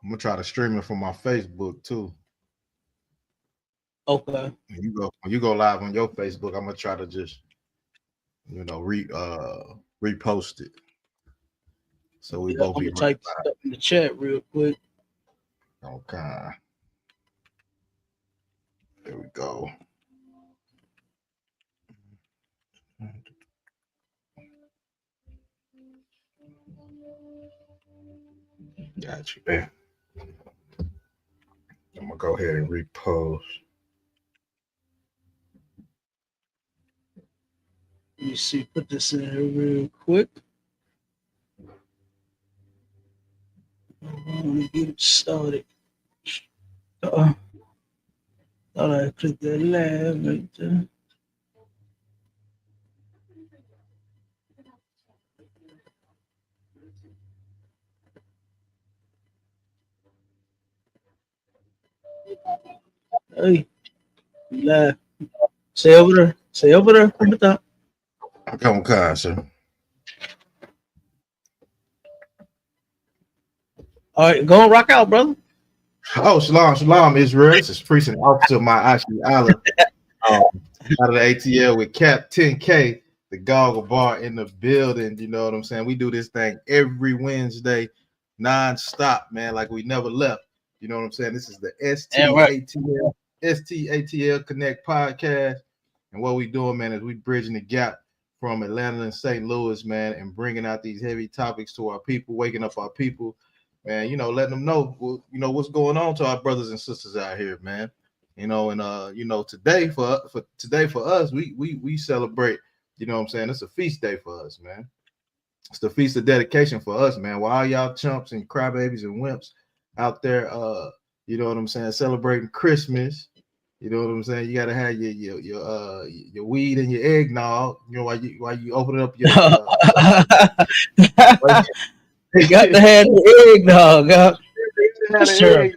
I'm gonna try to stream it from my Facebook too. Okay. When you go live on your Facebook, I'm gonna try to just repost it so we Yeah, both I'm be gonna right type stuff in the chat real quick. by. Okay, there we go. Got you, man. I'm gonna go ahead and repost. Let me see. Put this in here real quick. I want to get it started. Uh, thought I clicked that live right there. Hey, live. Say over there. Say over there from the top. Come on, sir. All right, go and rock out, brother. Oh, shalom, Israel. This is Priest and Officer of my Ashley Island. Um, out of the ATL with Cap 10K, the Goggle Bar in the building. You know what I'm saying? We do this thing every Wednesday, non-stop, man, like we never left. You know what I'm saying? This is the And right. STATL Connect podcast. And what we doing, man, is we bridging the gap from Atlanta and St. Louis, man, and bringing out these heavy topics to our people, waking up our people, man, letting them know, what's going on to our brothers and sisters out here, man. Today for us, we celebrate, you know what I'm saying? It's a feast day for us, man. It's the feast of dedication for us, man. While all y'all chumps and crybabies and wimps out there, you know what I'm saying, celebrating Christmas. You know what I'm saying? You gotta have your weed and your eggnog. You know, while you open up your They got to have the eggnog. Sure. You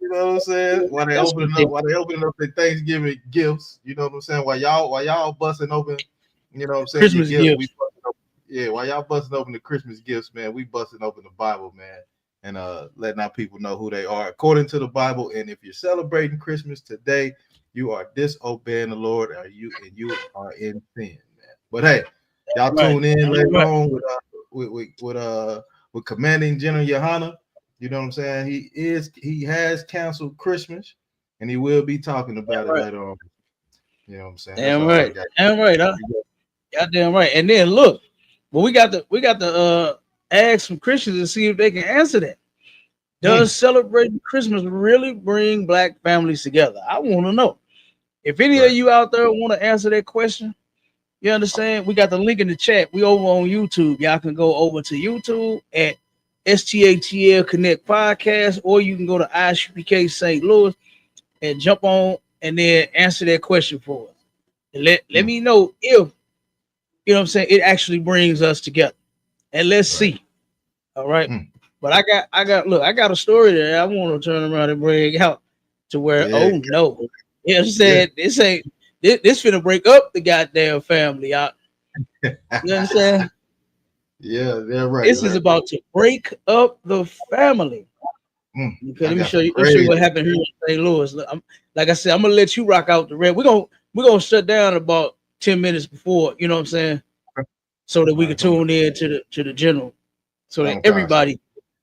know what I'm saying? While they That's opening up their Thanksgiving gifts, you know what I'm saying? While y'all busting open, you know what I'm saying? Christmas gifts. While y'all busting open the Christmas gifts, man, we busting open the Bible, man, and letting our people know who they are according to the Bible. And if you're celebrating Christmas today, you are disobeying the Lord, you are in sin, man. But hey, y'all tune in later on with Commanding General YAHANNA. You know what I'm saying? He has canceled Christmas, and he will be talking about it later on. You know what I'm saying? Damn right. Damn right, huh? Goddamn right. And then look, well, we got to ask some Christians and see if they can answer that. Does celebrating Christmas really bring black families together? I want to know. If any of you out there want to answer that question, you understand? We got the link in the chat. We over on YouTube. Y'all can go over to YouTube at STATL Connect Podcast, or you can go to ISUPK St. Louis and jump on and then answer that question for us. And let me know if, you know what I'm saying, it actually brings us together. And let's see. All right. But I got a story that I want to turn around and bring out to where, oh no. You know what I'm saying? This finna break up the goddamn family out. You understand? Yeah, they're right. This is about to break up the family. Okay, let me show you what happened here in St. Louis. Like I said, I'm gonna let you rock out the red. We're gonna shut down about 10 minutes before, you know what I'm saying? So that we can tune in to the general. So that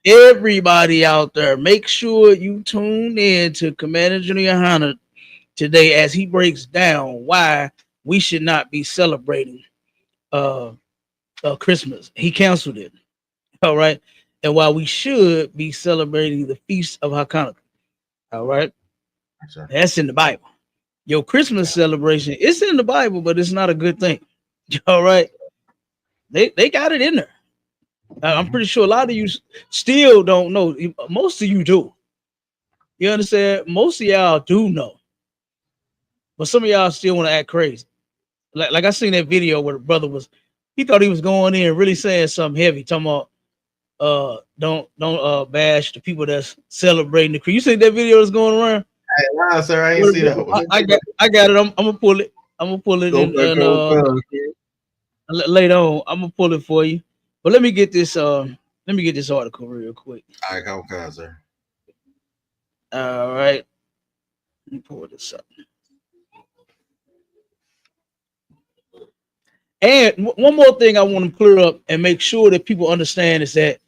everybody out there, make sure you tune in to Commander General YAHANNA today as he breaks down why we should not be celebrating Christmas. He canceled it. All right. And why we should be celebrating the Feast of Hanukkah. All right. That's in the Bible. Your Christmas celebration, it's in the Bible, but it's not a good thing. All right. They got it in there. I'm pretty sure a lot of you still don't know. Most of you do. You understand? Most of y'all do know. But some of y'all still want to act crazy. Like I seen that video where the brother he thought he was going in really saying something heavy, talking about don't bash the people that's celebrating the creed. You see that video that's going around? Hey, wow, sir, I ain't see that one. I got it. I'm gonna pull it. Later on. I'm gonna pull it for you. But let me get this article real quick. All right, come on, sir. All right. Let me pull this up. And one more thing I want to clear up and make sure that people understand is that,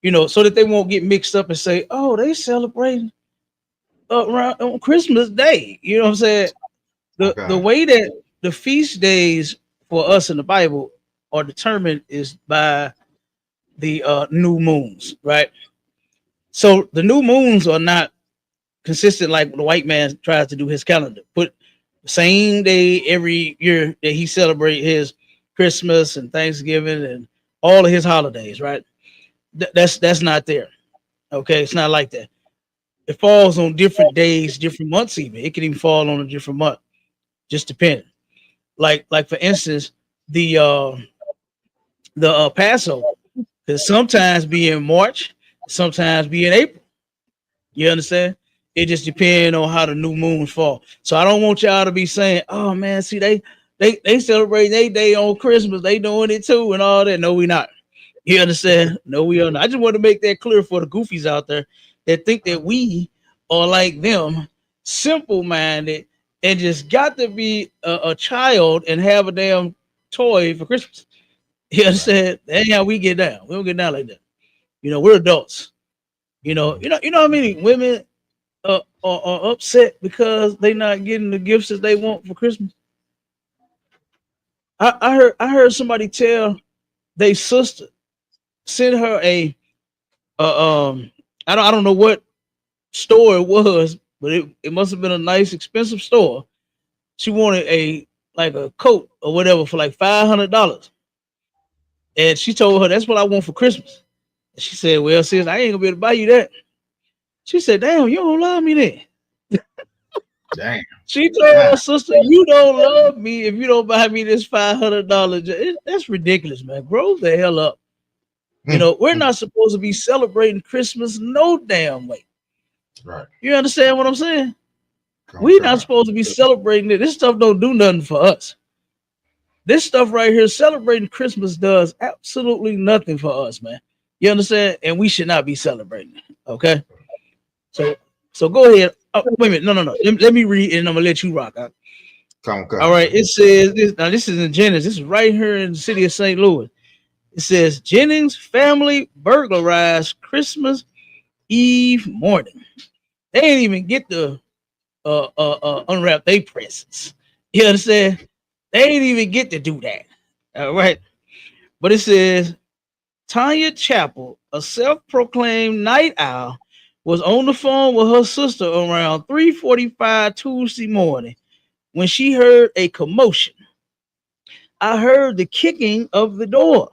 so that they won't get mixed up and say, oh, they celebrating around on Christmas Day. You know what I'm saying? The way that the feast days for us in the Bible are determined is by the new moons, right? So the new moons are not consistent like the white man tries to do his calendar. Put the same day every year that he celebrate his Christmas and Thanksgiving and all of his holidays, right? That's not there. Okay, it's not like that. It falls on different days, different months. Even it can even fall on a different month, just depending. Like for instance, the Passover could sometimes be in March, sometimes be in April. You understand? It just depends on how the new moons fall. So I don't want y'all to be saying, "Oh man, see they celebrate their day on Christmas. They doing it too and all that." No, we not. You understand? No, we are not. I just want to make that clear for the goofies out there that think that we are like them, simple minded, and just got to be a child and have a damn toy for Christmas. You understand? That ain't how we get down. We don't get down like that. We're adults. How many women are upset because they not getting the gifts that they want for Christmas. I heard somebody tell they sister send her a I don't know what store it was, but it must have been a nice expensive store. She wanted a coat or whatever for like $500, and she told her that's what I want for Christmas. And she said, "Well, sis, I ain't gonna be able to buy you that." She said, "Damn, you don't love me then." Damn. She told her sister, "You don't love me if you don't buy me this $500. That's ridiculous, man. Grow the hell up. We're not supposed to be celebrating Christmas no damn way. Right. You understand what I'm saying? We're not supposed to be celebrating it. This stuff don't do nothing for us. This stuff right here, celebrating Christmas, does absolutely nothing for us, man. You understand? And we should not be celebrating it. Okay. So go ahead. Oh, wait a minute. No. Let me read and I'm gonna let you rock out. Come. All right. It says this. Now this is in Jennings. This is right here in the city of St. Louis. It says Jennings family burglarized Christmas Eve morning. They didn't even get to unwrap their presents. You understand? They didn't even get to do that. All right. But it says Tanya Chappell, a self-proclaimed night owl, was on the phone with her sister around 3:45 Tuesday morning when she heard a commotion. I heard the kicking of the door.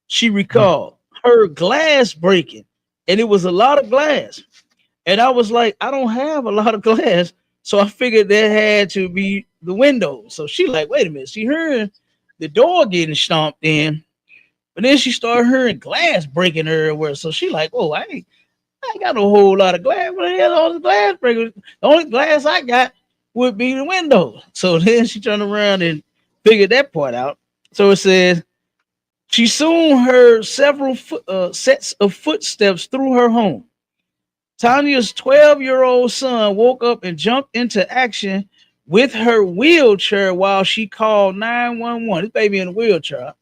She recalled, heard glass breaking, and it was a lot of glass. And I was like, I don't have a lot of glass, so I figured that had to be the window. So she like, wait a minute. She heard the door getting stomped in, but then she started hearing glass breaking everywhere. So she like, oh, I ain't got no whole lot of glass. What the hell all the glass breaking? The only glass I got would be the window. So then she turned around and figured that part out. So it says she soon heard several sets of footsteps through her home. Tanya's 12-year-old son woke up and jumped into action with her wheelchair while she called 911. This baby in a wheelchair.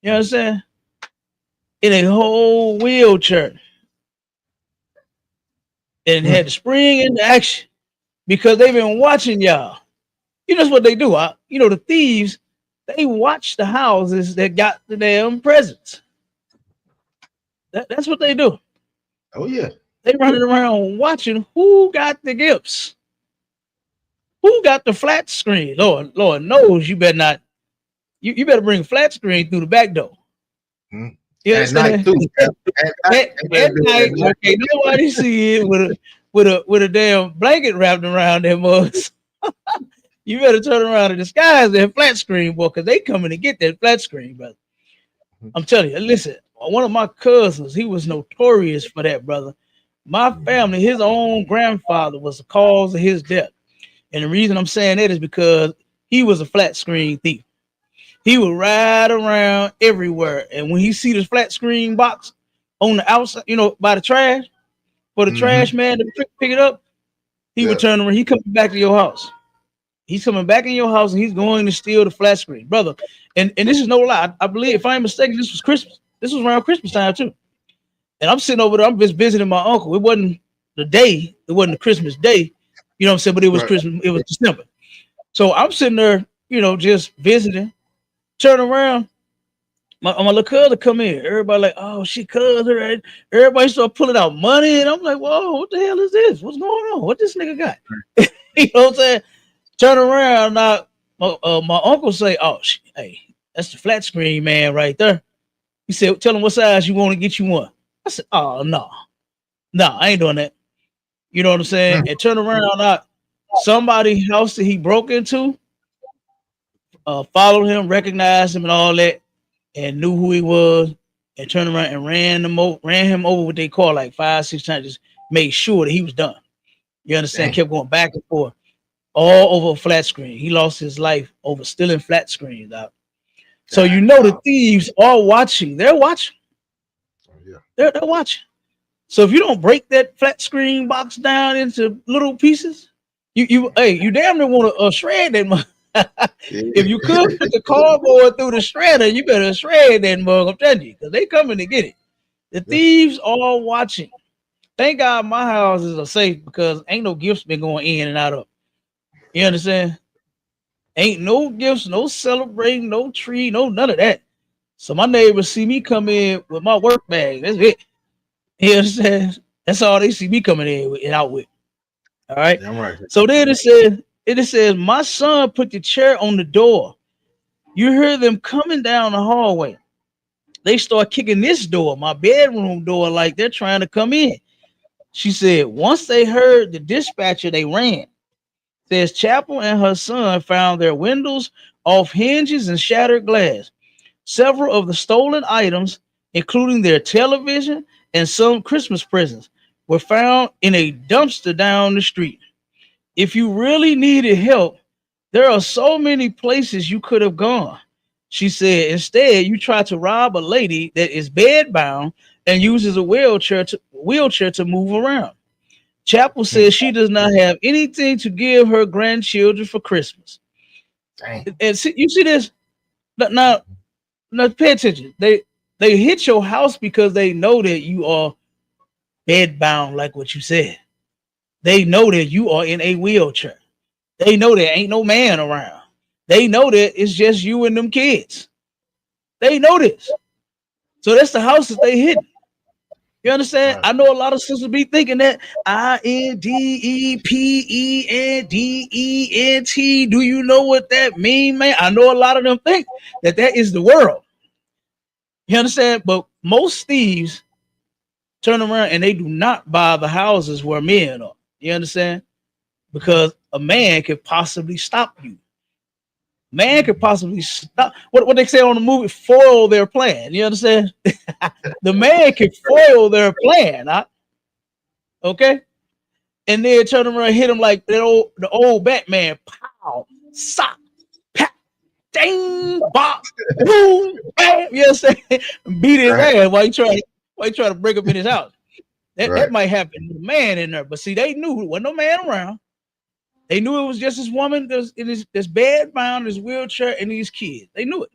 You understand? In a whole wheelchair. And had to spring into action because they've been watching y'all. That's what they do. The thieves, they watch the houses that got the damn presents. That's what they do. Oh, yeah. They running around watching who got the gifts. Who got the flat screen? Lord knows you better not. You better bring flat screen through the back door. Mm-hmm. At night too. At night, okay, nobody see it with a damn blanket wrapped around their mugs. You better turn around and disguise that flat screen, boy, because they coming to get that flat screen, brother. I'm telling you, listen, one of my cousins, he was notorious for that, brother. My family, his own grandfather was the cause of his death. And the reason I'm saying that is because he was a flat screen thief. He would ride around everywhere. And when he see this flat screen box on the outside, by the trash, for the trash man to pick it up, he would turn around. He coming back to your house. He's coming back in your house and he's going to steal the flat screen, brother. And this is no lie. I believe, if I'm mistaken, this was Christmas. This was around Christmas time too. And I'm sitting over there. I'm just visiting my uncle. It wasn't the day. It wasn't the Christmas day. You know what I'm saying? But it was Christmas. It was December. So I'm sitting there, you know, just visiting. Turn around. My little cousin come in. Everybody like, oh, she cousin. Right? Everybody start pulling out money. And I'm like, whoa, what the hell is this? What's going on? What this nigga got? You know what I'm saying? Turn around. Now, my uncle say, oh, hey, that's the flat screen man right there. He said, tell him what size you want to get you one. I said, oh, no, I ain't doing that. You know what I'm saying? And turn around, somebody's house that he broke into, followed him, recognized him and all that, and knew who he was, and turned around and ran him over what they call like 5-6 times, just made sure that he was done. You understand? Kept going back and forth, all over a flat screen. He lost his life over stealing flat screens out. So you know the thieves are watching. They're watching. They're watching. So if you don't break that flat screen box down into little pieces, you damn near want to shred that. If you could put the cardboard through the shredder, you better shred that mug. I'm telling you, because they coming to get it. The thieves are watching. Thank God my houses are safe because ain't no gifts been going in and out of. You understand? Ain't no gifts, no celebrating, no tree, no none of that. So my neighbors see me come in with my work bag. That's it. You understand? That's all they see me coming in with and out with. All right. Yeah, right. So then it says, my son put the chair on the door. You hear them coming down the hallway. They start kicking this door, my bedroom door, like they're trying to come in. She said, once they heard the dispatcher, they ran. Says Chapel and her son found their windows off hinges and shattered glass. Several of the stolen items, including their television and some Christmas presents, were found in a dumpster down the street. If you really needed help, there are so many places you could have gone. She said, instead, you try to rob a lady that is bedbound and uses a wheelchair to move around. Chapel says she does not have anything to give her grandchildren for Christmas. Dang. And see, you see this? Now, pay attention. They hit your house because they know that you are bedbound, like what you said. They know that you are in a wheelchair. They know there ain't no man around. They know that it's just you and them kids. They know this. So that's the house that they hit. You understand? Right. I know a lot of sisters be thinking that INDEPENDENT. Do you know what that mean, man? I know a lot of them think that is the world. You understand? But most thieves turn around and they do not buy the houses where men are. You understand? Because a man could possibly stop you. Man could possibly stop what they say on the movie, foil their plan. You understand? The man can foil their plan. Huh? Okay. And then turn around and hit him like the old Batman. Pow, sock, pat, ding, bop, boom, bam. You understand? Beat his ass while you try to break up in his house. That might happen with a man in there. But see, they knew there wasn't no man around. They knew it was just this woman that's bed bound, this wheelchair, and these kids. They knew it.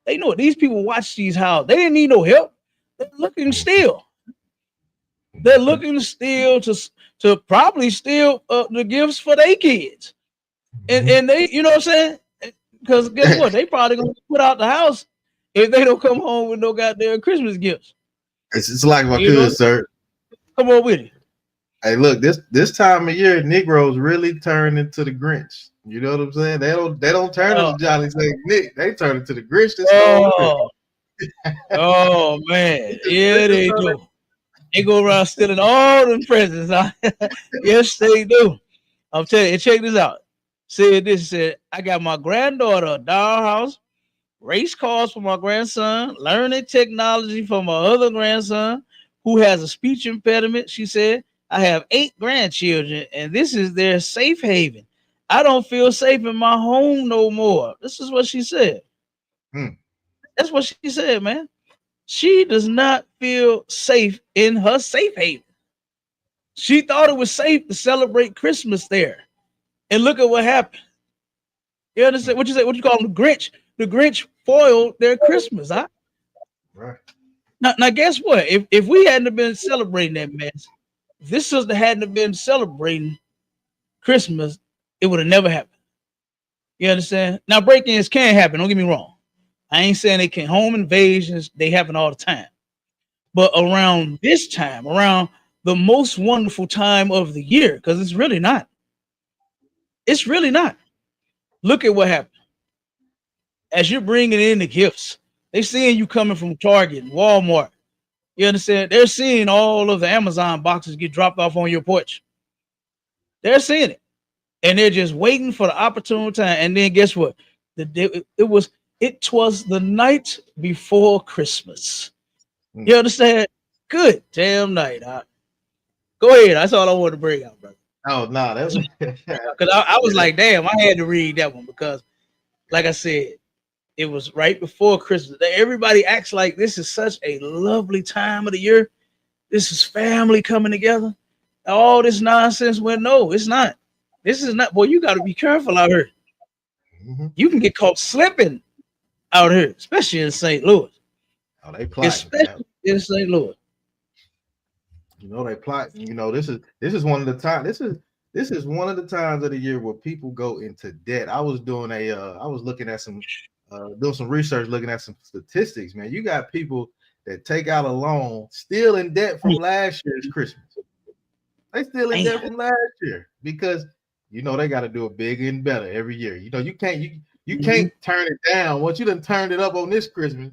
They knew it. These people watch these houses. They didn't need no help. They're looking to steal. They're looking to steal to probably steal the gifts for their kids. And they, you know what I'm saying? Because guess what? They probably gonna put out the house if they don't come home with no goddamn Christmas gifts. It's like my cousin, sir. Come on with it. Hey, look, this time of year, Negroes really turn into the Grinch. You know what I'm saying? They don't turn into Johnny St. Nick. They turn into the Grinch. Oh man, yeah, they do. They go around stealing all them presents. Yes, they do. I'm telling you. Check this out. Said I got my granddaughter a dollhouse, race cars for my grandson, learning technology for my other grandson who has a speech impediment. She said, I have 8 grandchildren, and this is their safe haven. I don't feel safe in my home no more. This is what she said. That's what she said, man. She does not feel safe in her safe haven. She thought it was safe to celebrate Christmas there. And look at what happened. You understand what you say? What you call them? The Grinch. The Grinch foiled their Christmas. Huh? Right. Now guess what? If we hadn't been celebrating that mess, if this sister hadn't been celebrating Christmas, it would have never happened. You understand? Now break-ins can happen. Don't get me wrong. I ain't saying they can. Home invasions, they happen all the time. But around this time, around the most wonderful time of the year, because it's really not. It's really not. Look at what happened. As you're bringing in the gifts, they seeing you coming from Target and Walmart. You understand? They're seeing all of the Amazon boxes get dropped off on your porch. They're seeing it. And they're just waiting for the opportune time. And then guess what? It was the night before Christmas. You understand? Good damn night. Go ahead. That's all I wanted to bring out, brother. Oh no, that's because I was like, damn, I had to read that one because, like I said, it was right before Christmas. Everybody acts like this is such a lovely time of the year. This is family coming together. All this nonsense. Well, no, it's not. This is not. Boy, you got to be careful out here. Mm-hmm. You can get caught slipping out here, especially in St. Louis. Oh, they plotting, especially in St. Louis. You know they plot. You know this is one of the time. This is one of the times of the year where people go into debt. I was doing I was looking at some doing some research, looking at some statistics. Man, you got people that take out a loan still in debt from last year's Christmas. They still in debt from last year because you know they got to do it bigger and better every year. You know you can't turn it down once you done turned it up on this Christmas.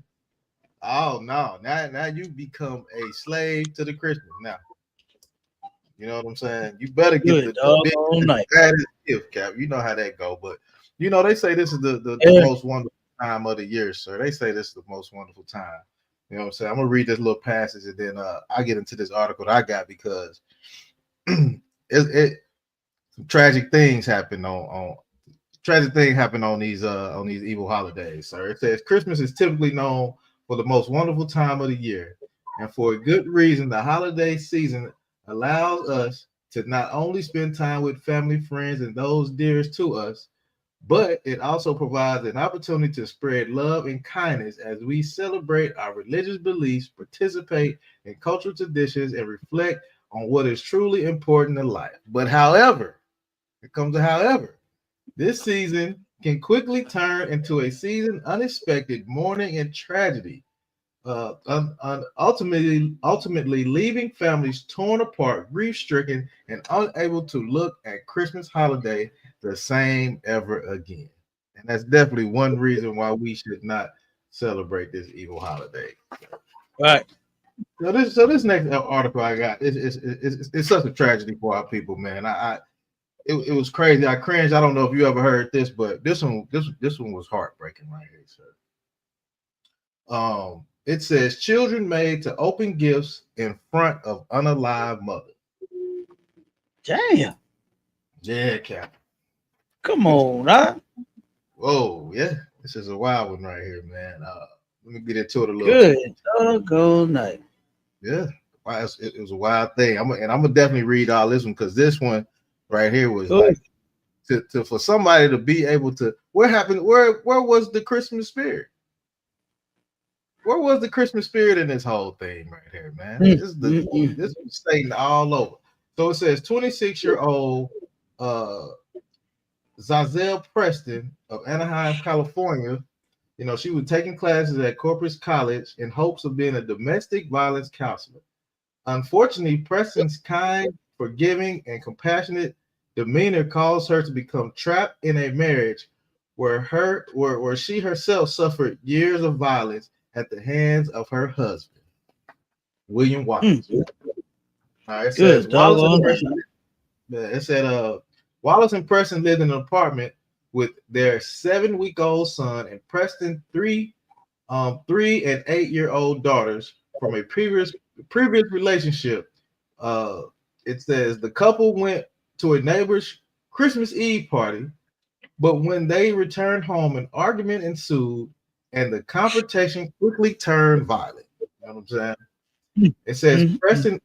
Oh no! Now you become a slave to the Christmas. Now, you know what I'm saying. You better get the baddest gift, Cap. You know how that go. But you know they say this is the most wonderful time of the year, sir. They say this is the most wonderful time. You know what I'm saying. I'm gonna read this little passage and then I get into this article that I got because some tragic things happen on these evil holidays, sir. It says Christmas is typically known for the most wonderful time of the year. And for a good reason, the holiday season allows us to not only spend time with family, friends, and those dearest to us, but it also provides an opportunity to spread love and kindness as we celebrate our religious beliefs, participate in cultural traditions, and reflect on what is truly important in life. But however, it comes to however, this season can quickly turn into a season of unexpected mourning and tragedy, ultimately leaving families torn apart, grief-stricken, and unable to look at Christmas holiday the same ever again. And that's definitely one reason why we should not celebrate this evil holiday. Right. So this next article I got it's such a tragedy for our people, man. It was crazy. I cringed. I don't know if you ever heard this, but this one was heartbreaking right here, sir. It says children made to open gifts in front of unalive mother. Damn. Yeah, Cap. Come on, huh? Whoa, yeah. This is a wild one right here, man. Let me get into it a little good doggone night. Yeah. It was a wild thing. I'm gonna definitely read all this one because this one right here was like to for somebody to be able to where was the Christmas spirit? Where was the Christmas spirit in this whole thing right here, man? This was Satan all over. So it says 26-year-old Zazelle Preston of Anaheim, California. You know, she was taking classes at Corpus College in hopes of being a domestic violence counselor. Unfortunately, Preston's kind, forgiving, and compassionate demeanor caused her to become trapped in a marriage where she herself suffered years of violence at the hands of her husband, William Wallace. It says Wallace and Preston lived in an apartment with their 7-week-old son and Preston 3 and 8-year-old daughters from a previous relationship. It says the couple went to a neighbor's Christmas Eve party, but when they returned home, an argument ensued, and the confrontation quickly turned violent. You know what I'm saying? It says Preston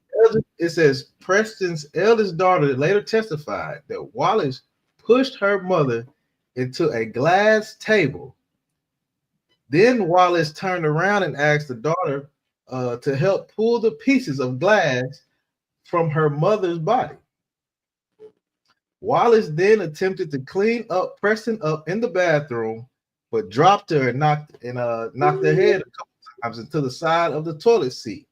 it says Preston's eldest daughter later testified that Wallace pushed her mother into a glass table. Then Wallace turned around and asked the daughter to help pull the pieces of glass from her mother's body. Wallace then attempted to clean up Preston up in the bathroom, but dropped her and knocked her head a couple times into the side of the toilet seat.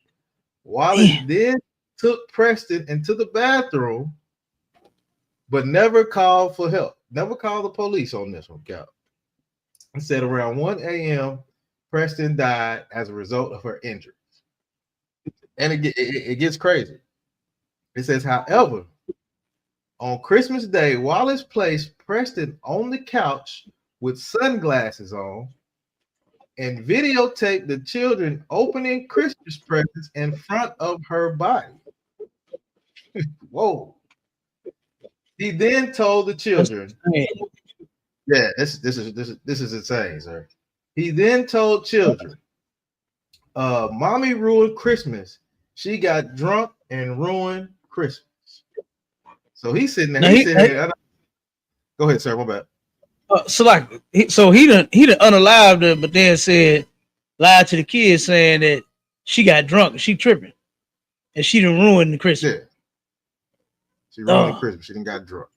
Wallace then took Preston into the bathroom, but never called for help. Never called the police on this one, Cal. He said around 1 a.m., Preston died as a result of her injuries. And it gets crazy. It says, however, on Christmas Day, Wallace placed Preston on the couch with sunglasses on and videotaped the children opening Christmas presents in front of her body. Whoa. He then told the children, yeah, this is insane, sir. He then told children, mommy ruined Christmas. She got drunk and ruined Christmas. So he's sitting there. Go ahead, sir. My bad. So he done unalived her, but then lied to the kids saying that she got drunk and she tripping, and she done ruined the Christmas. Yeah. She ruined Christmas. She didn't got drunk.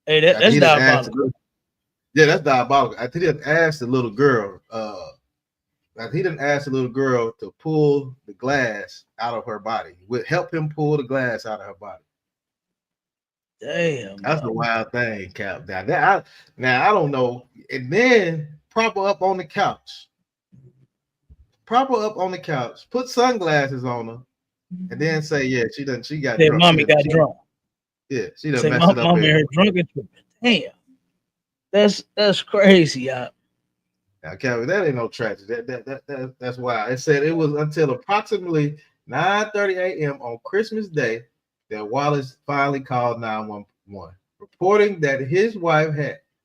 Hey, that's diabolical. Yeah, that's diabolical. I think he didn't ask the little girl. He didn't ask the little girl to pull the glass out of her body. Would help him pull the glass out of her body. Damn, that's a wild thing, Cap. Now I don't know. And then prop her up on the couch. Put sunglasses on her, and then say, "Yeah, she got drunk." Mommy got drunk. Yeah, she done messed it up. Mommy her drunk and tripping. Damn, that's crazy, y'all. Now, Calvin, that ain't no tragedy. That's wild. It said it was until approximately 9:30 a.m. on Christmas Day that Wallace finally called 911, reporting that his wife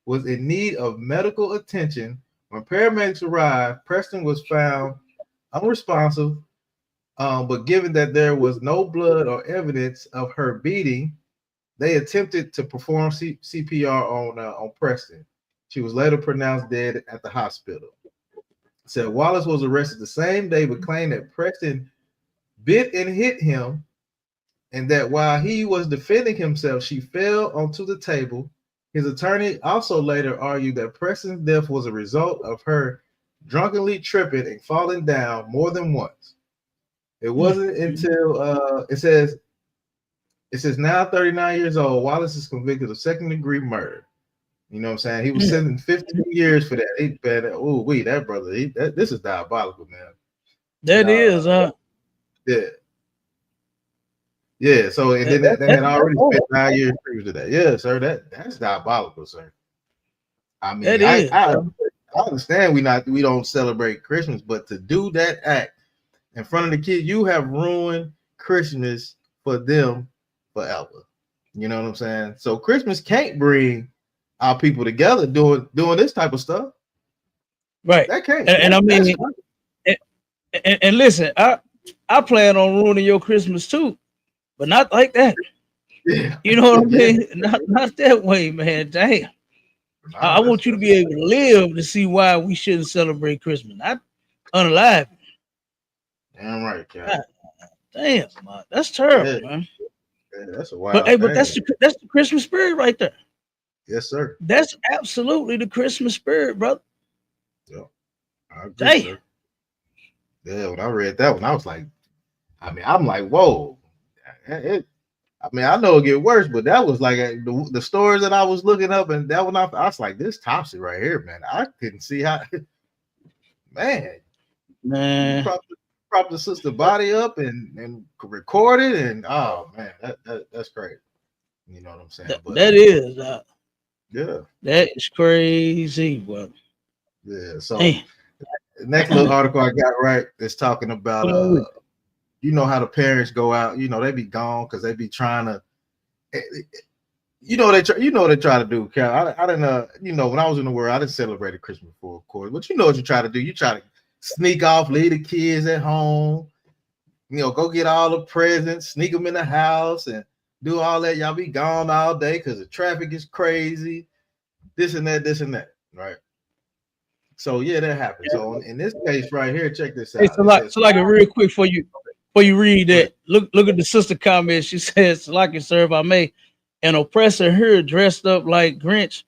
was in need of medical attention. When paramedics arrived, Preston was found unresponsive, but given that there was no blood or evidence of her beating, they attempted to perform CPR on Preston. She was later pronounced dead at the hospital. Said Wallace was arrested the same day, but claimed that Preston bit and hit him, and that while he was defending himself, she fell onto the table. His attorney also later argued that Preston's death was a result of her drunkenly tripping and falling down more than once. It wasn't until it says now 39 years old, Wallace is convicted of second-degree murder. You know what I'm saying? He was sentenced 15 years for that. That brother, this is diabolical, man. That is, yeah. Yeah, so and then they had already spent 9 years to that. Yeah, sir, that's diabolical, sir. I mean, I understand we don't celebrate Christmas, but to do that act in front of the kids, you have ruined Christmas for them forever. You know what I'm saying? So Christmas can't bring our people together doing this type of stuff. Right. That can't. And I mean, and listen, I plan on ruining your Christmas too, but not like that. Yeah. You know what I mean? Not that way, man. Damn. I want you to be able to live to see why we shouldn't celebrate Christmas. Not unalive. Damn right, Cal. Damn, man. That's terrible, man. Yeah, that's a wild but that's the Christmas spirit right there. Yes, sir. That's absolutely the Christmas spirit, brother. Yeah, I agree, sir. Yeah, when I read that one, I was like, I'm like, whoa. I know it get worse, but that was like the stories that I was looking up, and that one I was like, this tops it right here, man. I couldn't see how, man. Prop the sister body up and record it, and oh man, that's crazy. You know what I'm saying? That is, yeah, that is crazy. Well, yeah. So the next little article I got right is talking about you know how the parents go out, you know, they be gone because they be trying to, you know, they try to do. Cal, I didn't you know, when I was in the world, I didn't celebrate Christmas before, of course, but you know what you try to do. You try to sneak off, leave the kids at home, go get all the presents, sneak them in the house, and do all that. Y'all be gone all day because the traffic is crazy. This and that, right? So yeah, that happens. So in this case right here, check this out. Hey, so like a real quick for you read that. Look at the sister comment. She says, "Like it, sir, if I may, an oppressor here dressed up like Grinch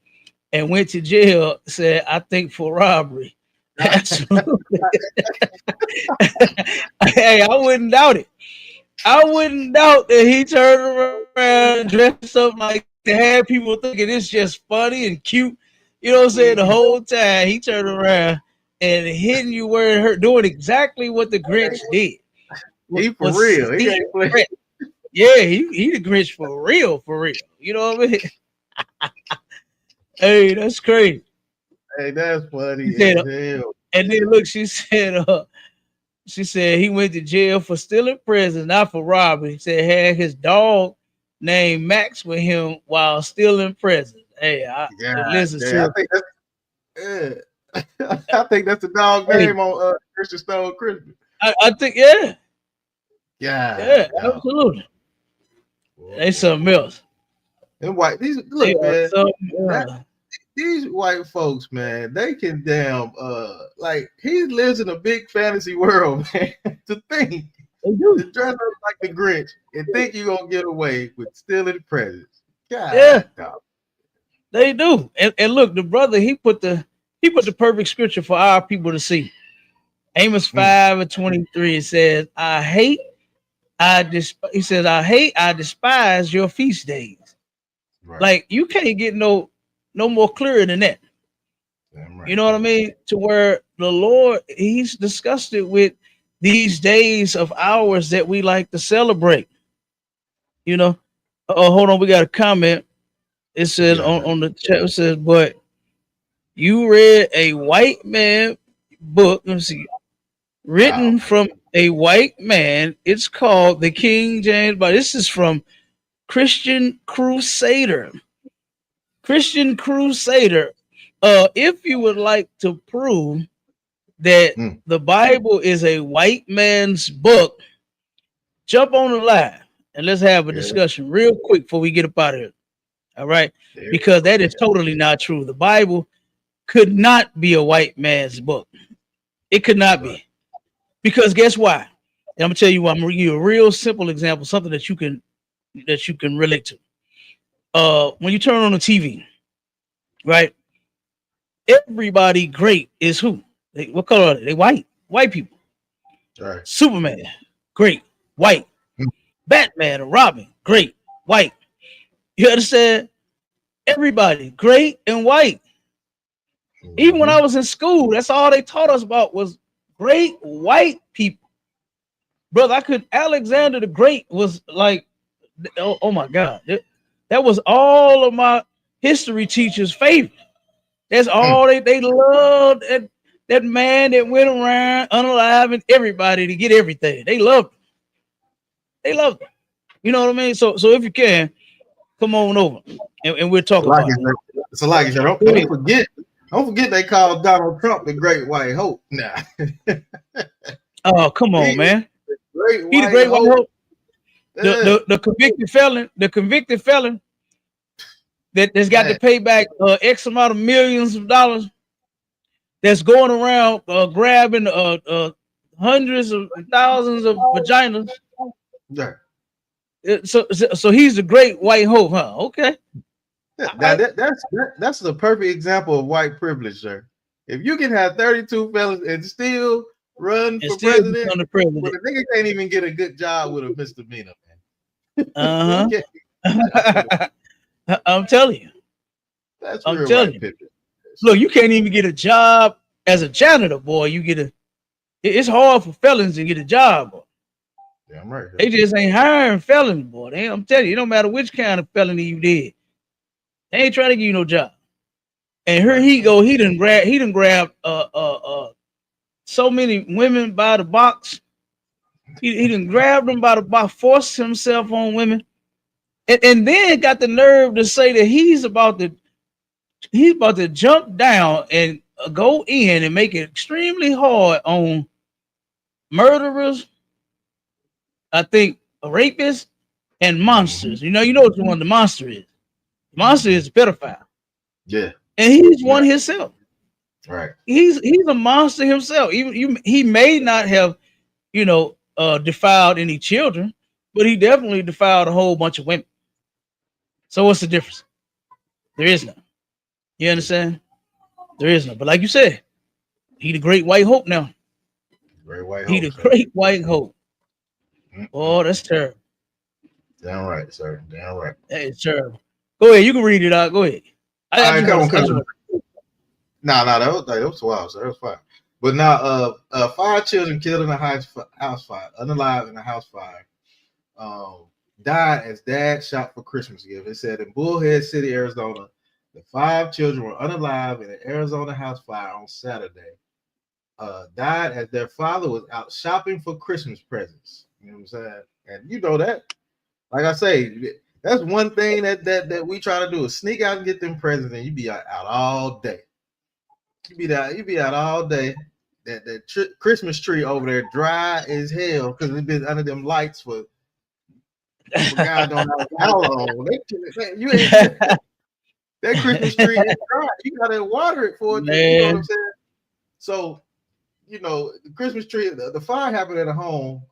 and went to jail. Said, I think for robbery." Absolutely. Hey, I wouldn't doubt it. I wouldn't doubt that he turned around and dressed up like to have people thinking it's just funny and cute. You know what I'm saying? The whole time he turned around and hitting you where it hurt, doing exactly what the Grinch did. He for real. He ain't playing. Yeah, he the Grinch for real, for real. You know what I mean? Hey, that's crazy. Hey, that's funny. Said, and then look, she said he went to jail for stealing presents, not for robbery. He said had his dog named Max with him while stealing presents. Hey, listen, I think that's, I think that's the dog name on Christian Stone Christmas. I think, yeah, absolutely. They something else. And white, these white folks, man, they can damn like he lives in a big fantasy world, man. To think to dress up like the Grinch and think you're gonna get away with stealing presents. God, dog. They do. And look, the brother he put the perfect scripture for our people to see. Amos 5:23, it says, I despise your feast days. Right. Like you can't get no more clearer than that. Right. You know what I mean? To where the Lord, he's disgusted with these days of ours that we like to celebrate. You know, hold on, we got a comment. It says on the chat, it says, but you read a white man book, let me see, written from a white man. It's called the King James, but this is from Christian Crusader. Christian Crusader. If you would like to prove that the Bible is a white man's book, jump on the line and let's have a discussion real quick before we get up out of here. All right. Because that is totally not true. The Bible could not be a white man's book. It could not be. Because guess why? And I'm gonna tell you why. I'm gonna give you a real simple example, something that you can relate to. When you turn on the TV, right? Everybody great is who? What color are they? They white. White people. Right. Superman, great, white. Batman and Robin, great, white. You understand? Everybody great and white. Even when I was in school, that's all they taught us about was great white people. Brother, Alexander the Great was like, oh my God. That was all of my history teachers' favorite. That's all they loved. That man that went around unaliving everybody to get everything. They loved him. They loved him. You know what I mean? So if you can, come on over and we'll talk about it. So like you said, don't forget they called Donald Trump the Great White Hope. Nah. Oh, come on, man. He the Great White Hope. The convicted felon that's got to pay back X amount of millions of dollars, that's going around grabbing hundreds of thousands of vaginas. Yeah. So he's the Great White Hope, huh? Okay. Now that's the perfect example of white privilege, sir. If you can have 32 fellas and still run for president, but the nigga can't even get a good job with a misdemeanor, man. I'm telling you. That's real white privilege. Look, you can't even get a job as a janitor, boy. It's hard for felons to get a job, boy. Yeah, I'm right. They just ain't hiring felons, boy. I'm telling you, it don't matter which kind of felony you did. They ain't trying to give you no job. And here he go. He done grabbed so many women by the box. He done grabbed them by the box, forced himself on women, and then got the nerve to say that he's about to jump down and go in and make it extremely hard on murderers, I think a rapist and monsters. You know which one the monster is. The monster is a pedophile. Yeah. And he's one himself. Right. He's a monster himself. Even he may not have, defiled any children, but he definitely defiled a whole bunch of women. So what's the difference? There is none. You understand? There is none. But like you said, he the great white hope now. Great white He hope, the sir. great white hope. Oh, that's terrible. Damn right, sir. Damn right. That is terrible. Go ahead. You can read it out. Go ahead. All right, come on. No, that was wild, sir. That was fire. But now, 5 children killed in a house fire, unalive in a house fire. Died as dad shot for Christmas gift. It said in Bullhead City, Arizona, the 5 children were unalive in an Arizona house fire on Saturday. Died as their father was out shopping for Christmas presents. You know what I'm saying? And you know that. Like I say, that's one thing that we try to do is sneak out and get them presents, and you be out all day. You be out all day. That Christmas tree over there dry as hell because it's been under them lights for God don't know how long. That Christmas tree is dry. You gotta water it for it. You know what I'm saying? So, the Christmas tree, the fire happened at a home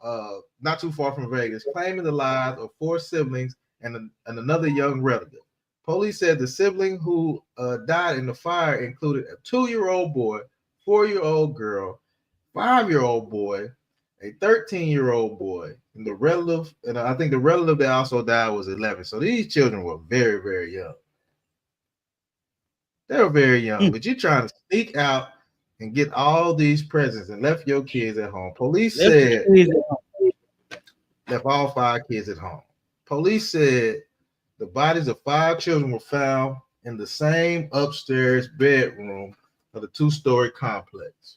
not too far from Vegas, claiming the lives of 4 siblings and another young relative. Police said the sibling who died in the fire included a 2-year-old boy, 4-year-old girl, 5-year-old boy, a 13-year-old boy, and the relative, and I think the relative that also died was 11. So these children were very, very young. They were very young, but you're trying to sneak out and get all these presents and left your kids at home. Police said left all 5 kids at home. Police said the bodies of 5 children were found in the same upstairs bedroom of the 2-story complex.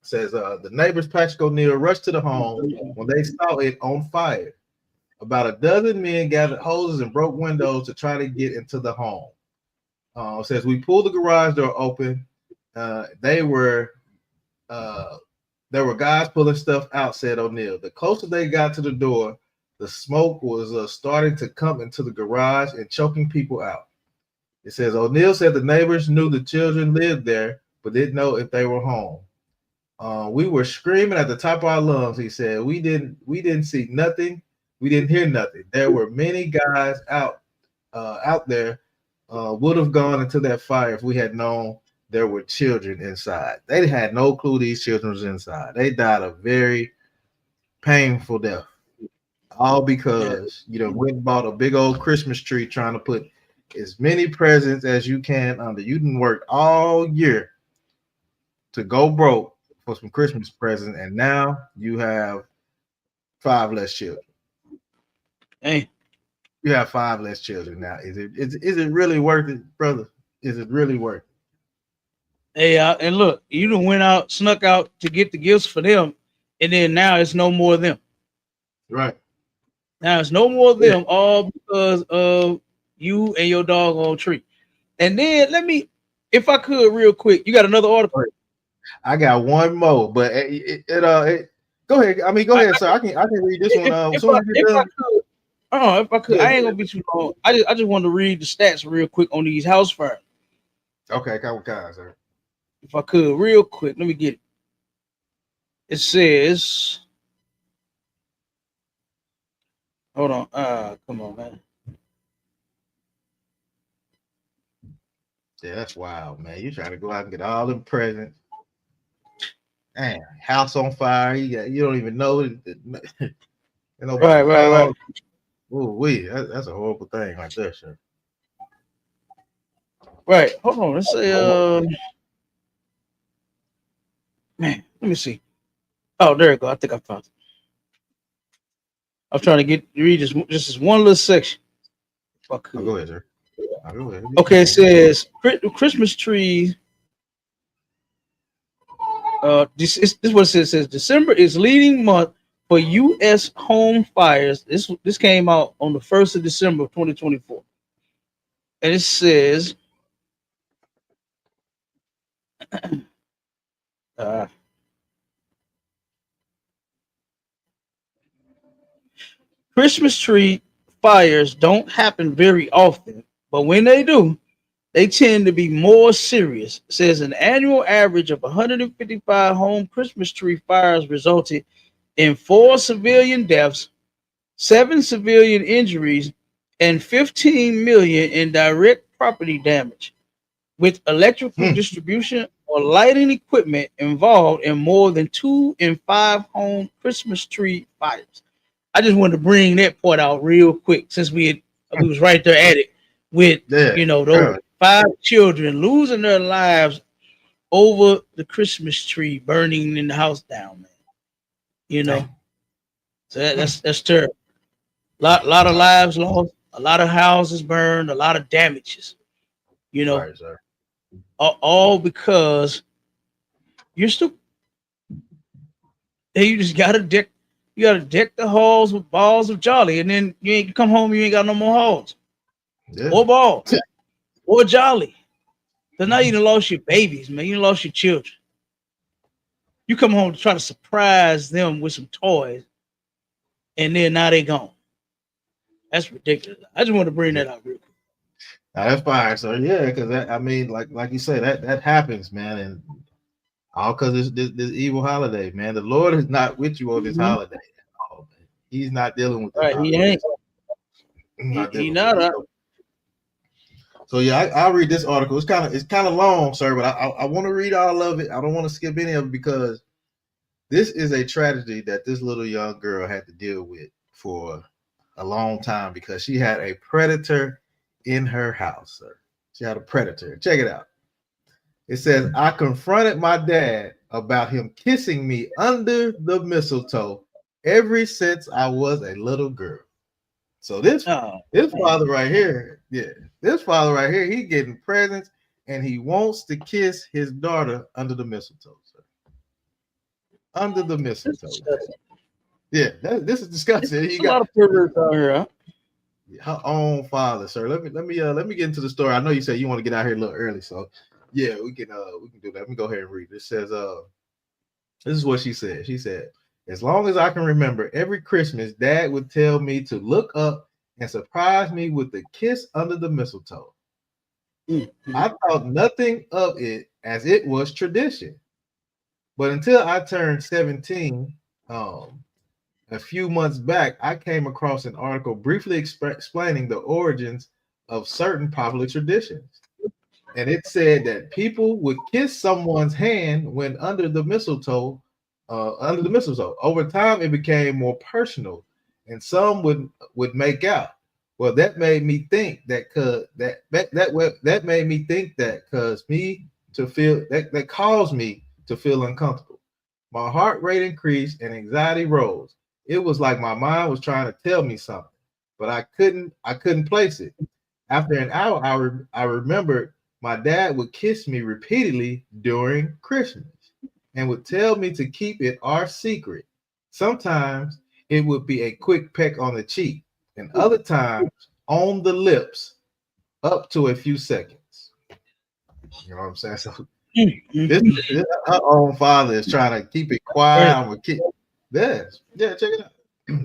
It says the neighbors, Patrick O'Neill, rushed to the home when they saw it on fire. About a dozen men gathered hoses and broke windows to try to get into the home. It says we pulled the garage door open. There were guys pulling stuff out, said O'Neill. The closer they got to the door, the smoke was starting to come into the garage and choking people out. It says O'Neill said the neighbors knew the children lived there, but didn't know if they were home. We were screaming at the top of our lungs, he said. We didn't see nothing. We didn't hear nothing. There were many guys out there would have gone into that fire if we had known there were children inside. They had no clue these children was inside. They died a very painful death. All because went and bought a big old Christmas tree trying to put as many presents as you can under. You didn't work all year to go broke for some Christmas presents, and now you have 5 less children. Hey. You have 5 less children now. Is it really worth it, brother? Is it really worth it? Hey, and look, you done went out, snuck out to get the gifts for them, and then now it's no more of them. Right. Now it's no more of them, all because of you and your doggone tree. And then if I could, real quick, you got another article? I got one more, but go ahead. I mean, go ahead, sir. I can read this one. If I could, I ain't gonna be too long. I just wanted to read the stats real quick on these house fires. Okay, come on, sir. If I could, real quick, let me get it. It says, hold on. Come on, man. Yeah, that's wild, man. You trying to go out and get all them presents. Man, house on fire. You don't even know it. Right. Oh, that's a horrible thing right there, sir. Right. Hold on. Let's say, man, let me see. Oh, there you go. I think I found it. I'm trying to read this one little section. Go ahead, sir. Go ahead. Okay, it says Christmas trees. This is what it says. It says December is leading month for U.S. home fires. This came out on the 1st of December of 2024, and it says, Christmas tree fires don't happen very often, but when they do, they tend to be more serious. It says an annual average of 155 home Christmas tree fires resulted in 4 civilian deaths, 7 civilian injuries, and 15 million in direct property damage, with electrical Hmm. distribution or lighting equipment involved in more than 2 in 5 home Christmas tree fires. I just wanted to bring that point out real quick since we was right there at it with Yeah. those 5 children losing their lives over the Christmas tree burning in the house down, man. You know, Dang. so that's terrible. Lot of Right. lives lost, a lot of houses burned, a lot of damages. You know, Right, sir. all because you're still hey, you gotta deck the halls with balls of jolly, and then you come home, you ain't got no more halls Yeah. or balls or jolly. So now you done lost your babies, man. You done lost your children. You come home to try to surprise them with some toys, and then now they gone. That's ridiculous. I just want to bring Yeah. that out real quick. Now, that's fine, sir. Yeah, because I mean, like you say, that happens, man, and all because this evil holiday, man. The Lord is not with you on this Mhm. holiday at all, man. He's not dealing with this Right? He holiday. ain't. He's not He dealing with not. it. So yeah, I'll read this article. It's kind of long, sir, but I want to read all of it. I don't want to skip any of it because this is a tragedy that this little young girl had to deal with for a long time because she had a predator in her house, sir. She had a predator. Check it out. It says, I confronted my dad about him kissing me under the mistletoe ever since I was a little girl. So this Oh, this man. father right here, yeah, this father right here, he getting presents and he wants to kiss his daughter under the mistletoe, sir. Under the That's mistletoe, man. disgusting. Yeah, this is disgusting. It's He a lot got of perverts out here, huh? her own father, sir. Let me get into the story. I know you said you want to get out here a little early, so yeah, we can do that. Let me go ahead and read. It says this is what she said. She said, as long as I can remember, every Christmas, Dad would tell me to look up and surprise me with a kiss under the mistletoe. Mm-hmm. I thought nothing of it as it was tradition. But until I turned 17, a few months back, I came across an article briefly explaining the origins of certain popular traditions. And it said that people would kiss someone's hand when under the mistletoe. Over time, it became more personal, and some would make out. Well, that made me think that cause that made me think that cause me to feel that caused me to feel uncomfortable. My heart rate increased and anxiety rose. It was like my mind was trying to tell me something, but I couldn't place it. After an hour, I remembered my dad would kiss me repeatedly during Christmas and would tell me to keep it our secret. Sometimes it would be a quick peck on the cheek, and other times on the lips, up to a few seconds. You know what I'm saying? So Mm-hmm. her own father is trying to keep it quiet. Right. I'm a kid. Yes, yeah, check it out.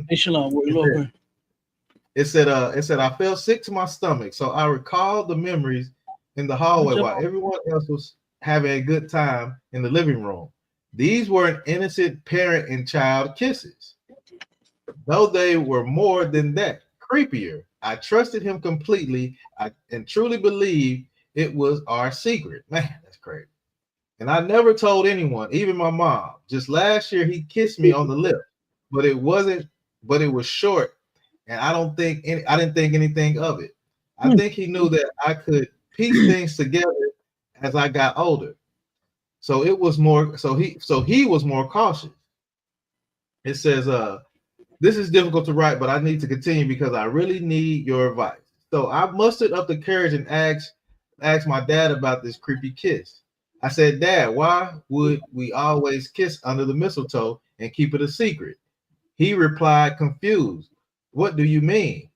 Hey, Shalom, where you It said, looking? it said I felt sick to my stomach, so I recalled the memories in the hallway while everyone else was having a good time in the living room. These weren't innocent parent and child kisses, though they were more than that, creepier. I trusted him completely. And truly believed it was our secret. Man, that's crazy. And I never told anyone, even my mom. Just last year, he kissed me on the lip, but it wasn't. But it was short, and I didn't think anything of it. I think he knew that I could piece things together as I got older. So it was more. So he was more cautious. It says, this is difficult to write, but I need to continue because I really need your advice. So I mustered up the courage and asked my dad about this creepy kiss. I said, Dad, why would we always kiss under the mistletoe and keep it a secret? He replied, confused. What do you mean?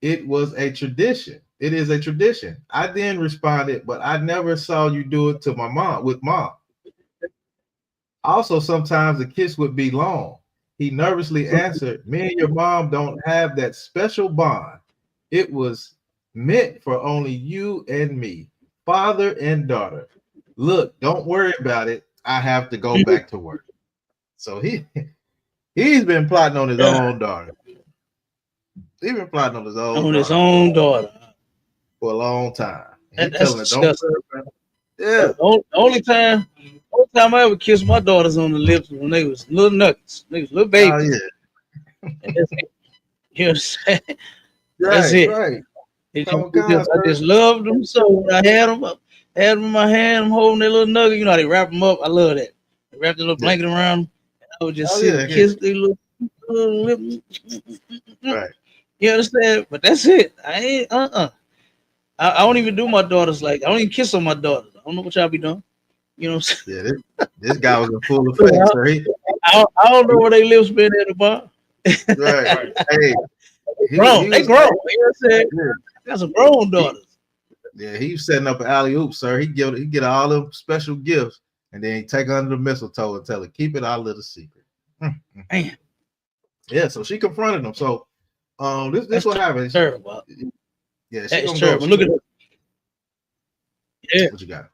It was a tradition. It is a tradition. I then responded, but I never saw you do it to my mom with mom. Also, sometimes the kiss would be long. He nervously answered, "Me and your mom don't have that special bond. It was meant for only you and me, father and daughter. Look, don't worry about it. I have to go back to work." So he's been plotting on his own daughter. He's been plotting on his own daughter for a long time. He's telling her, "Don't worry about it." Yeah. The only time I ever kissed my daughters on the lips was when they was little nuggets. They was little babies. Oh yeah. And that's it. You know what I'm saying? Right, that's it. Right. I just loved them so. When I had them in my hand, I'm holding their little nugget. You know how they wrap them up. I love that. They wrap their little blanket around them. I would just sit and kiss their little lips. Right. You understand? But that's it. I ain't I don't even do my daughters like I don't even kiss on my daughters. I don't know what y'all be doing. You know what I'm saying? Yeah, this guy was in full effect. I don't know where they lips been at the bar. Right. Hey, they grown. You know what I'm saying? Got some grown daughters. He was setting up an alley-oop, sir. He get all them special gifts, and then he take her under the mistletoe and tell her, keep it our little secret. Man. Yeah, so she confronted him. So this what happened. Terrible. Yeah, that's terrible. Look at it. Yeah. What you got?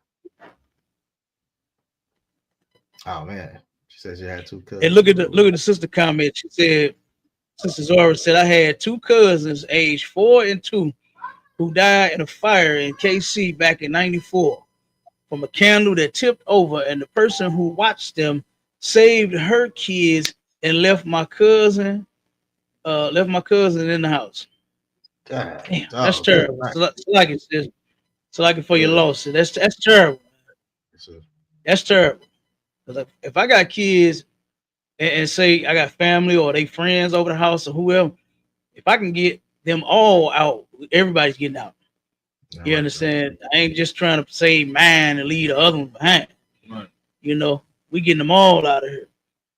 Oh man. She said she had 2 cousins. And look at the sister comment. She said, Sister Zora said, I had 2 cousins aged 4 and 2 who died in a fire in KC back in '94 from a candle that tipped over, and the person who watched them saved her kids and left my cousin in the house. God, damn, that's terrible. It's like it for your loss. That's terrible. That's terrible. Because if I got kids and say I got family or they friends over the house or whoever, if I can get them all out, everybody's getting out. You understand? I ain't just trying to save mine and leave the other one behind. Right. You know, we getting them all out of here.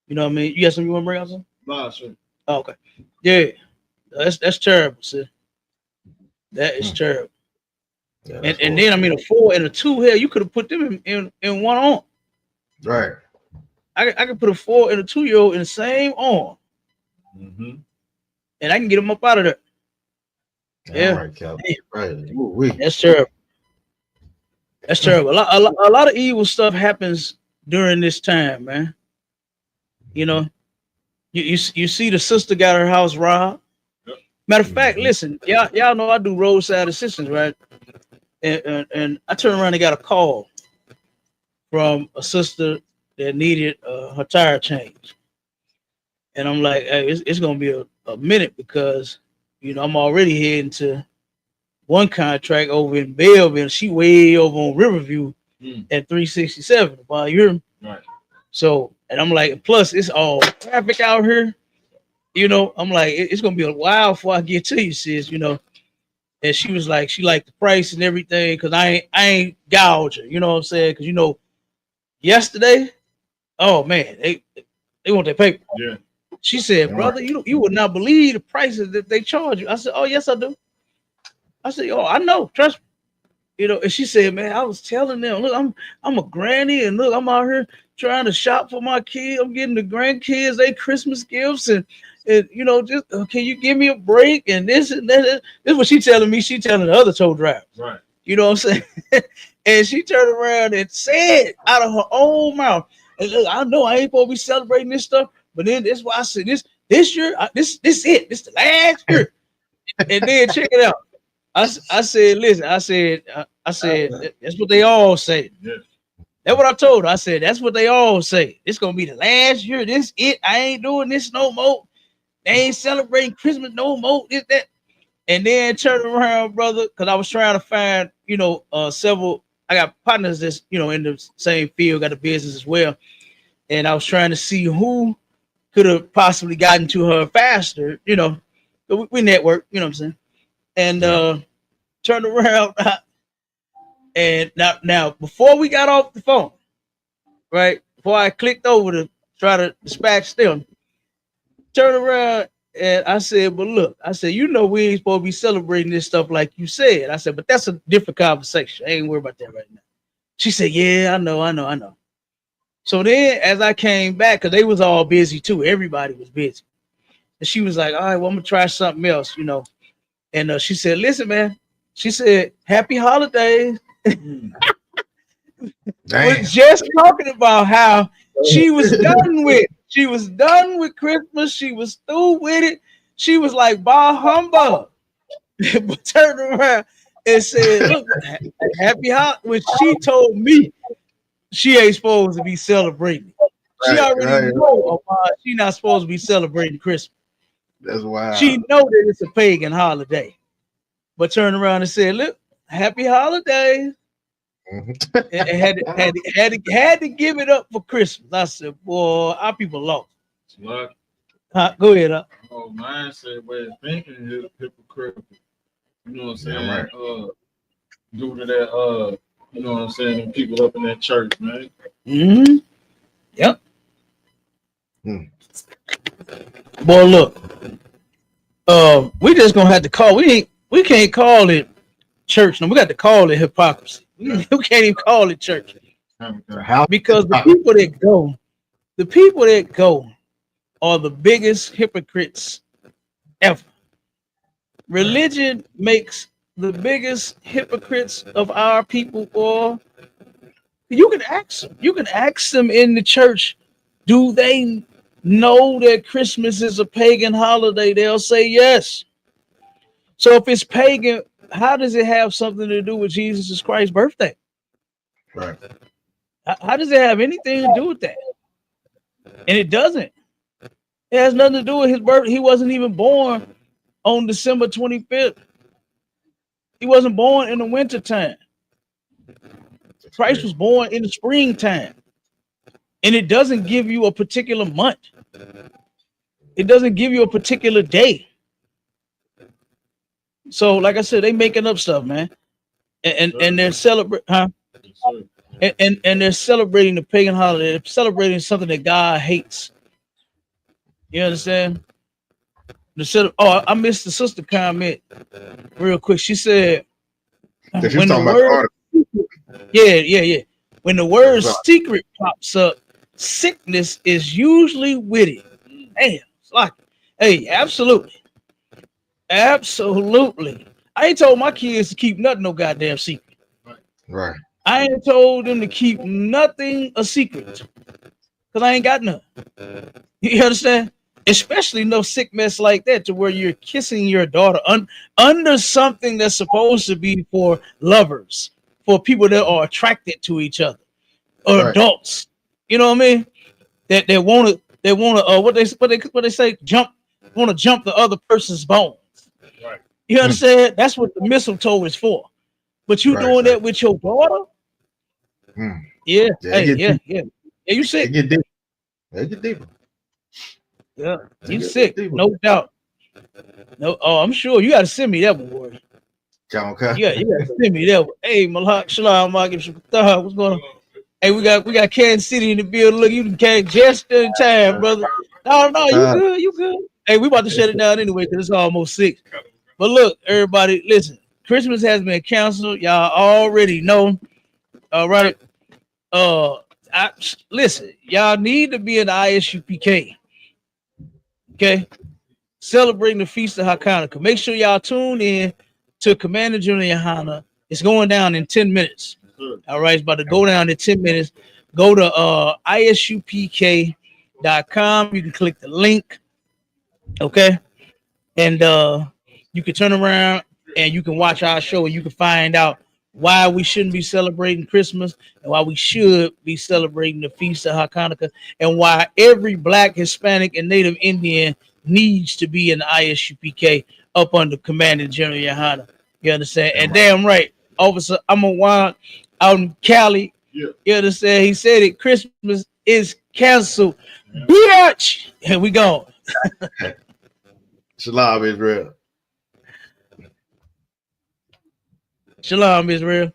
You know what I mean? You got something you want to bring out, something? Nah, sure. Oh, okay. Yeah. That's terrible, sis. That is terrible. Yeah, and then I mean a 4 and a 2 here, you could have put them in one arm. Right. I could put a 4 and a 2-year-old in the same arm. Mm-hmm. And I can get them up out of there. Yeah. Right, Calvin. Right. That's terrible. That's terrible. A lot of evil stuff happens during this time, man. You know, you see the sister got her house robbed. Yep. Matter of fact, listen, y'all know I do roadside assistance, right? And I turned around and got a call from a sister that needed her tire changed. And I'm like, hey, it's gonna be a minute because you know I'm already heading to one contract over in Belleville. She way over on Riverview at 367. Well, you hear me? Right. So, and I'm like, plus it's all traffic out here. You know, I'm like, it's gonna be a while before I get to you, sis. You know. And she was like, she liked the price and everything because I ain't gouge her. You know what I'm saying? Because you know, yesterday, oh man, they want their paper. Yeah. She said, brother, you would not believe the prices that they charge you. I said, oh, yes, I do. I said, oh, I know. Trust me. You know, and she said, man, I was telling them, look, I'm a granny, and look, I'm out here trying to shop for my kids. I'm getting the grandkids their Christmas gifts, and you know, just can you give me a break? And this and that. This is what she telling me. She telling the other tow drivers. Right. You know what I'm saying? And she turned around and said out of her own mouth, and look, I know I ain't supposed to be celebrating this stuff, but then that's why I said this year, this it. This the last year. And then check it out. I said, listen, I said, that's what they all say. Yeah. That's what I told her. I said, that's what they all say. It's gonna be the last year. This it. I ain't doing this no more. They ain't celebrating Christmas no more. This, that. And then turn around, brother, because I was trying to find, you know, several. I got partners that's, you know, in the same field, got a business as well. And I was trying to see who could have possibly gotten to her faster, you know. We network, you know what I'm saying? And turned around. And now before we got off the phone, right? Before I clicked over to try to dispatch them, turn around and I said, but look, I said, you know, we ain't supposed to be celebrating this stuff like you said. I said, but that's a different conversation. I ain't worried about that right now. She said, yeah, I know. So then, as I came back, because they was all busy too, everybody was busy, and she was like, "All right, well, I'm gonna try something else, you know." And she said, "Listen, man," she said, "Happy holidays." Was just talking about how she was done with. She was done with Christmas. She was through with it. She was like, "Bah humbug," but turned around and said, "Look, happy holiday." When she told me she ain't supposed to be celebrating. She already know she not supposed to be celebrating Christmas. That's wild. She know that it's a pagan holiday, but turned around and said, "Look, happy holidays." And had to give it up for Christmas. I said, "Boy, our people lost." What? Go ahead. Oh, mindset way of thinking is hypocritical. You know what I'm saying? Yeah, right. Due to that, you know what I'm saying? Them people up in that church, man. Mm-hmm. Yep. Boy, look. We just gonna have to call. We can't call it church. No, we got to call it hypocrisy. We can't even call it church because the people that go are the biggest hypocrites ever. Religion makes the biggest hypocrites of our people. Or you can ask them. You can ask them in the church. Do they know that Christmas is a pagan holiday? They'll say yes. So if it's pagan, how does it have something to do with Jesus Christ's birthday? Right. How does it have anything to do with that? And it doesn't. It has nothing to do with his birth. He wasn't even born on December 25th. He wasn't born in the wintertime. Christ was born in the springtime. And it doesn't give you a particular month. It doesn't give you a particular day. So, like I said, they making up stuff, man. And they're celebrating, huh? And they're celebrating the pagan holiday. They're celebrating something that God hates. You understand? I missed the sister comment real quick. She said, when the word, yeah. When the word secret pops up, sickness is usually with it. Damn, it's like, hey, absolutely. I ain't told my kids to keep nothing no goddamn secret. Right. I ain't told them to keep nothing a secret because I ain't got none. You understand? Especially no sick mess like that to where you're kissing your daughter under something that's supposed to be for lovers, for people that are attracted to each other, or adults. You know what I mean? That they want to what they say, want to jump the other person's bones. Right. You understand? That's what the mistletoe is for. But you doing that with your daughter? Yeah. Yeah. You sick? They get deeper. Yeah, you sick, no doubt. No, I'm sure you got to send me that one, boy. Okay. Yeah, you got to send me that one. Hey, Malak Shalom, what's going on? Hey, we got Kansas City in the building. Look, you came just in time, brother. No, you good. Hey, we about to shut it down anyway because it's almost 6. But look, everybody, listen. Christmas has been canceled. Y'all already know. All right. Listen, y'all need to be in the ISUPK. Okay, celebrating the feast of HISPANICS. Make sure y'all tune in to Commander General YAHANNA. It's going down in 10 minutes. All right, it's about to go down in 10 minutes. Go to ISUPK.com. You can click the link. Okay, and you can turn around and you can watch our show and you can find out why we shouldn't be celebrating Christmas and why we should be celebrating the Feast of HISPANICS and why every Black, Hispanic, and Native Indian needs to be in the ISUPK up under Commander General YAHANNA. You understand? And damn right, Officer, I'm a wild out in Cali. Yeah. You understand? He said it. Christmas is canceled. Bitch! And we gone. Shalom, Israel. Shalom, Israel.